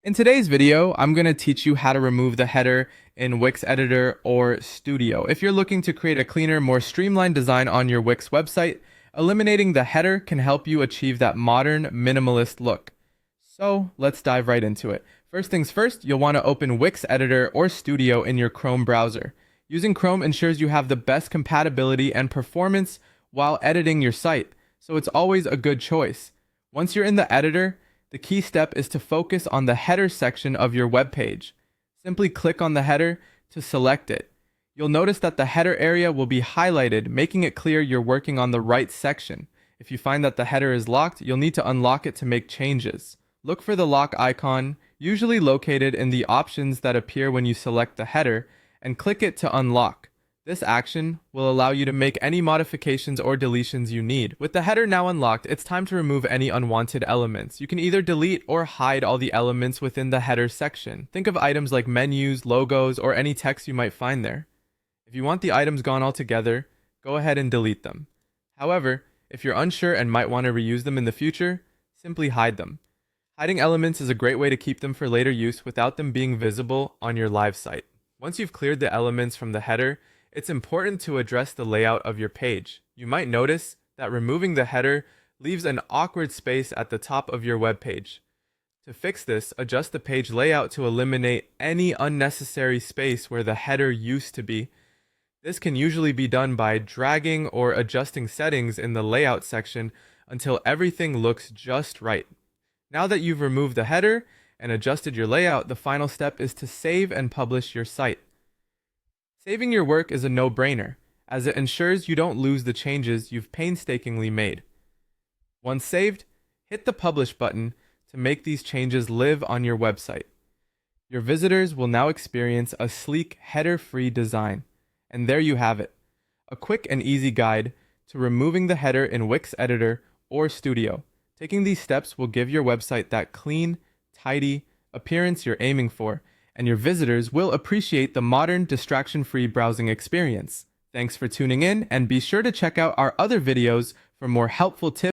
In today's video, I'm going to teach you how to remove the header in Wix Editor or Studio. If you're looking to create a cleaner, more streamlined design on your Wix website, eliminating the header can help you achieve that modern, minimalist look. So let's dive right into it. First things first, you'll want to open Wix Editor or Studio in your Chrome browser. Using Chrome ensures you have the best compatibility and performance while editing your site, so it's always a good choice. Once you're in the editor, the key step is to focus on the header section of your web page. Simply click on the header to select it. You'll notice that the header area will be highlighted, making it clear you're working on the right section. If you find that the header is locked, you'll need to unlock it to make changes. Look for the lock icon, usually located in the options that appear when you select the header, and click it to unlock. This action will allow you to make any modifications or deletions you need. With the header now unlocked, it's time to remove any unwanted elements. You can either delete or hide all the elements within the header section. Think of items like menus, logos, or any text you might find there. If you want the items gone altogether, go ahead and delete them. However, if you're unsure and might want to reuse them in the future, simply hide them. Hiding elements is a great way to keep them for later use without them being visible on your live site. Once you've cleared the elements from the header, it's important to address the layout of your page. You might notice that removing the header leaves an awkward space at the top of your web page. To fix this, adjust the page layout to eliminate any unnecessary space where the header used to be. This can usually be done by dragging or adjusting settings in the layout section until everything looks just right. Now that you've removed the header and adjusted your layout, the final step is to save and publish your site. Saving your work is a no-brainer, as it ensures you don't lose the changes you've painstakingly made. Once saved, hit the Publish button to make these changes live on your website. Your visitors will now experience a sleek, header-free design. And there you have it, a quick and easy guide to removing the header in Wix Editor or Studio. Taking these steps will give your website that clean, tidy appearance you're aiming for, and your visitors will appreciate the modern, distraction-free browsing experience. Thanks for tuning in, and be sure to check out our other videos for more helpful tips